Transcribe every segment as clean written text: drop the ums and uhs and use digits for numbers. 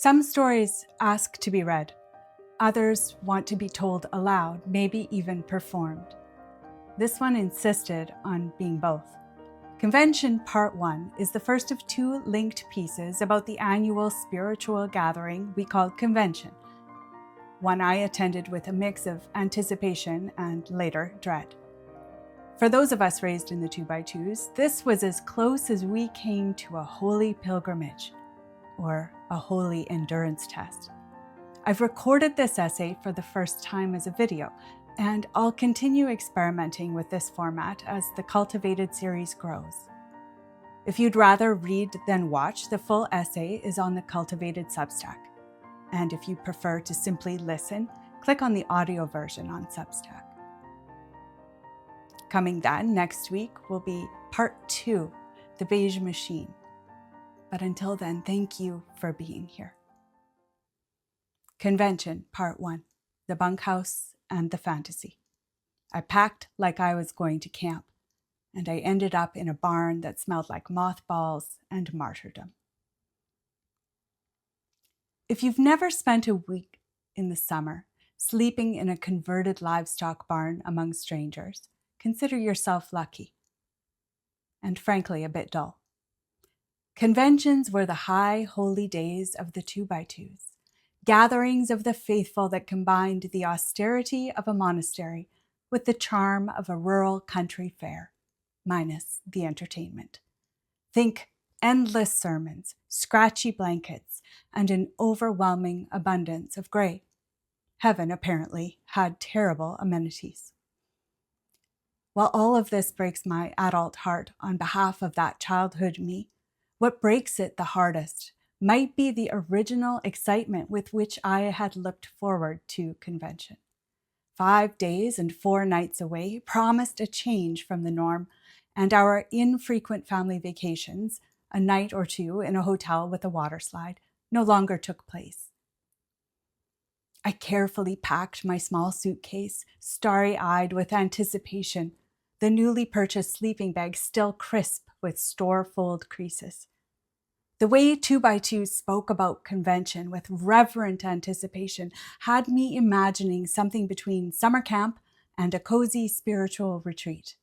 Some stories ask to be read. Others want to be told aloud, maybe even performed. This one insisted on being both. Convention Part 1 is the first of two linked pieces about the annual spiritual gathering we called Convention. One I attended with a mix of anticipation and later dread. For those of us raised in the 2x2s, this was as close as we came to a holy pilgrimage, or a holy endurance test. I've recorded this essay for the first time as a video, and I'll continue experimenting with this format as the Cultivated series grows. If you'd rather read than watch, the full essay is on the Cultivated Substack. And if you prefer to simply listen, click on the audio version on Substack. Coming then next week will be Part 2, The Beige Machine. But until then, thank you for being here. Convention Part 1, The Bunkhouse and the Fantasy. I packed like I was going to camp, and I ended up in a barn that smelled like mothballs and martyrdom. If you've never spent a week in the summer sleeping in a converted livestock barn among strangers, consider yourself lucky, and frankly a bit dull. Conventions were the high, holy days of the 2x2s, gatherings of the faithful that combined the austerity of a monastery with the charm of a rural country fair, minus the entertainment. Think endless sermons, scratchy blankets, and an overwhelming abundance of gray. Heaven, apparently, had terrible amenities. While all of this breaks my adult heart on behalf of that childhood me, what breaks it the hardest might be the original excitement with which I had looked forward to convention. 5 days and 4 nights away promised a change from the norm, and our infrequent family vacations, a night or two in a hotel with a water slide, no longer took place. I carefully packed my small suitcase, starry-eyed with anticipation, the newly purchased sleeping bag still crisp with store-fold creases. The way 2x2 spoke about convention with reverent anticipation had me imagining something between summer camp and a cozy spiritual retreat.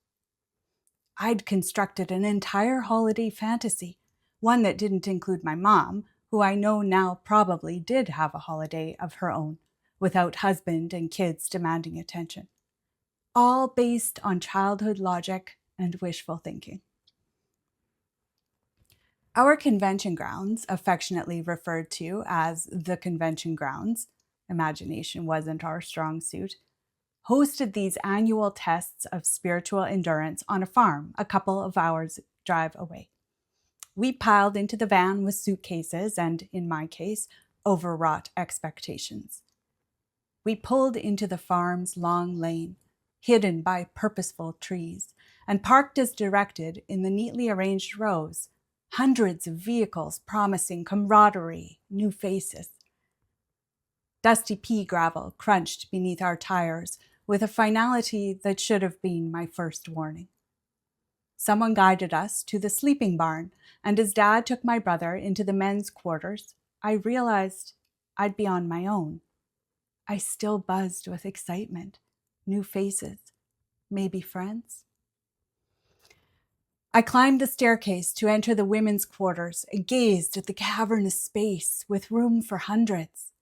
I'd constructed an entire holiday fantasy, one that didn't include my mom, who I know now probably did have a holiday of her own, without husband and kids demanding attention. All based on childhood logic and wishful thinking. Our convention grounds, affectionately referred to as the convention grounds, imagination wasn't our strong suit, hosted these annual tests of spiritual endurance on a farm a couple of hours' drive away. We piled into the van with suitcases and, in my case, overwrought expectations. We pulled into the farm's long lane, hidden by purposeful trees, and parked as directed in the neatly arranged rows, hundreds of vehicles promising camaraderie, new faces. Dusty pea gravel crunched beneath our tires with a finality that should have been my first warning. Someone guided us to the sleeping barn, and as Dad took my brother into the men's quarters, I realized I'd be on my own. I still buzzed with excitement, new faces, maybe friends. I climbed the staircase to enter the women's quarters and gazed at the cavernous space with room for hundreds.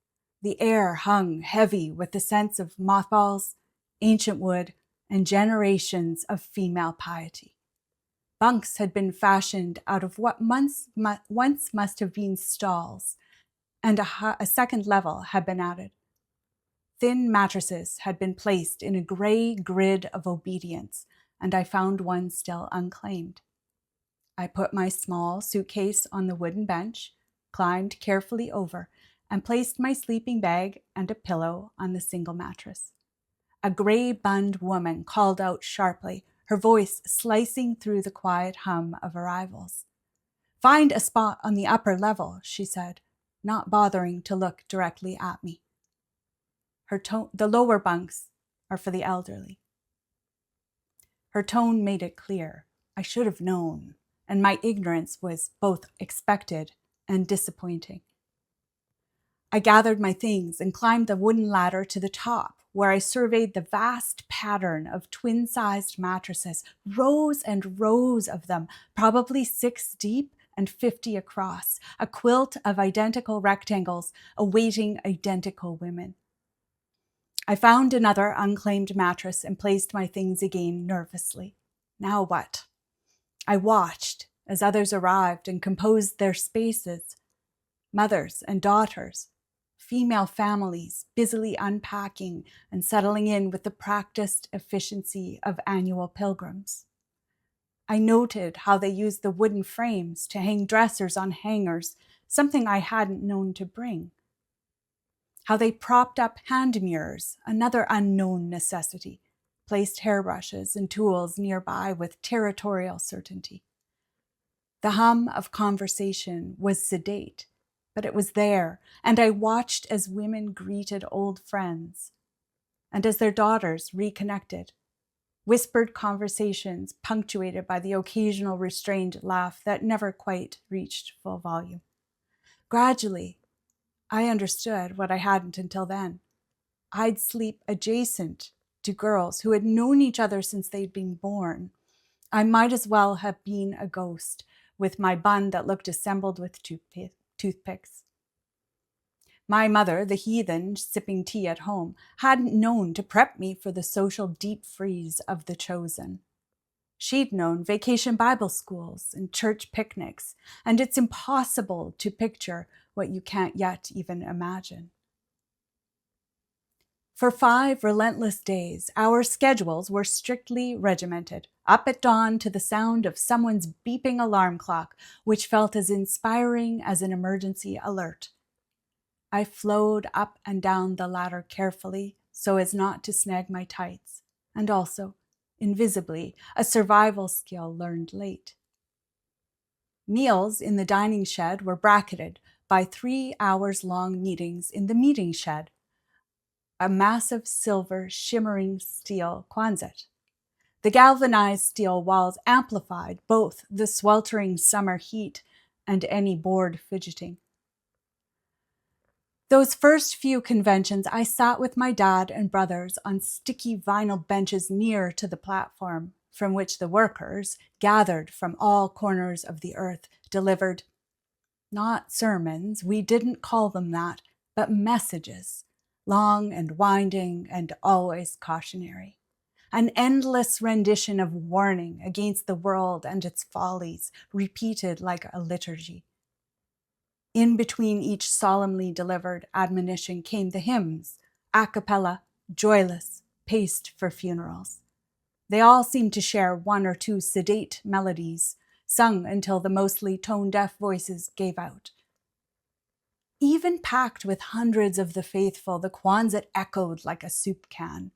The air hung heavy with the sense of mothballs, ancient wood, and generations of female piety. Bunks had been fashioned out of what once must have been stalls, and a second level had been added. Thin mattresses had been placed in a gray grid of obedience, and I found one still unclaimed. I put my small suitcase on the wooden bench, climbed carefully over, and placed my sleeping bag and a pillow on the single mattress. A gray-bunned woman called out sharply, her voice slicing through the quiet hum of arrivals. "Find a spot on the upper level," she said, not bothering to look directly at me. The lower bunks are for the elderly. Her tone made it clear. I should have known, and my ignorance was both expected and disappointing. I gathered my things and climbed the wooden ladder to the top, where I surveyed the vast pattern of twin-sized mattresses, rows and rows of them, probably 6 deep and 50 across, a quilt of identical rectangles awaiting identical women. I found another unclaimed mattress and placed my things again nervously. Now what? I watched as others arrived and composed their spaces. Mothers and daughters, female families busily unpacking and settling in with the practiced efficiency of annual pilgrims. I noted how they used the wooden frames to hang dressers on hangers, something I hadn't known to bring. How they propped up hand mirrors, another unknown necessity, placed hairbrushes and tools nearby with territorial certainty. The hum of conversation was sedate, but it was there, and I watched as women greeted old friends, and as their daughters reconnected. Whispered conversations punctuated by the occasional restrained laugh that never quite reached full volume. Gradually, I understood what I hadn't until then. I'd sleep adjacent to girls who had known each other since they'd been born. I might as well have been a ghost, with my bun that looked assembled with toothpicks. My mother, the heathen sipping tea at home, hadn't known to prep me for the social deep freeze of the chosen. She'd known vacation Bible schools and church picnics, and it's impossible to picture what you can't yet even imagine. For 5 relentless days, our schedules were strictly regimented, up at dawn to the sound of someone's beeping alarm clock, which felt as inspiring as an emergency alert. I flowed up and down the ladder carefully so as not to snag my tights, and also, invisibly, a survival skill learned late. Meals in the dining shed were bracketed by 3-hours-long meetings in the meeting shed, a massive silver shimmering steel Quonset. The galvanized steel walls amplified both the sweltering summer heat and any bored fidgeting. Those first few conventions, I sat with my dad and brothers on sticky vinyl benches near to the platform, from which the workers, gathered from all corners of the earth, delivered not sermons, we didn't call them that, but messages, long and winding and always cautionary. An endless rendition of warning against the world and its follies, repeated like a liturgy. In between each solemnly delivered admonition came the hymns, a cappella, joyless, paced for funerals. They all seemed to share 1 or 2 sedate melodies, sung until the mostly tone-deaf voices gave out. Even packed with hundreds of the faithful, the Quonset echoed like a soup can.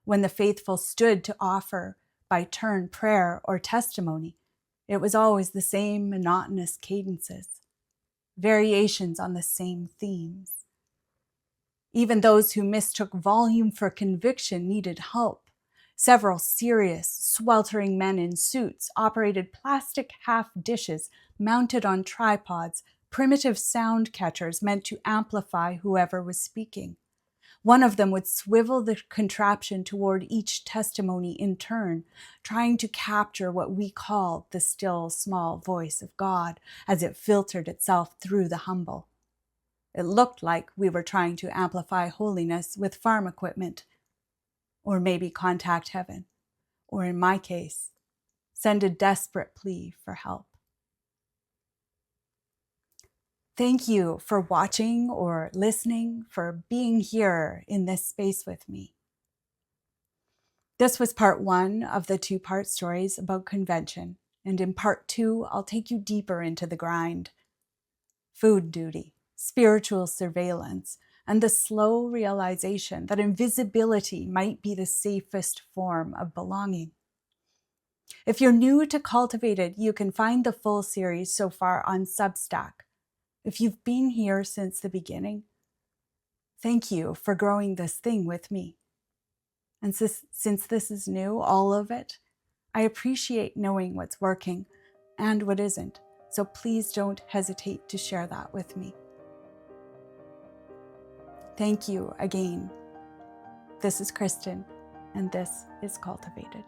When the faithful stood to offer, by turn, prayer or testimony, it was always the same monotonous cadences, variations on the same themes. Even those who mistook volume for conviction needed help. Several serious, sweltering men in suits operated plastic half-dishes mounted on tripods, primitive sound catchers meant to amplify whoever was speaking. One of them would swivel the contraption toward each testimony in turn, trying to capture what we called the still, small voice of God as it filtered itself through the humble. It looked like we were trying to amplify holiness with farm equipment, or maybe contact heaven, or in my case, send a desperate plea for help. Thank you for watching or listening, for being here in this space with me. This was part 1 of the 2-part stories about convention, and in part 2, I'll take you deeper into the grind. Food duty, spiritual surveillance, and the slow realization that invisibility might be the safest form of belonging. If you're new to Cultivated, you can find the full series so far on Substack. If you've been here since the beginning, thank you for growing this thing with me. And since this is new, all of it, I appreciate knowing what's working and what isn't, so please don't hesitate to share that with me. Thank you again. This is Kristen, and this is Cultivated.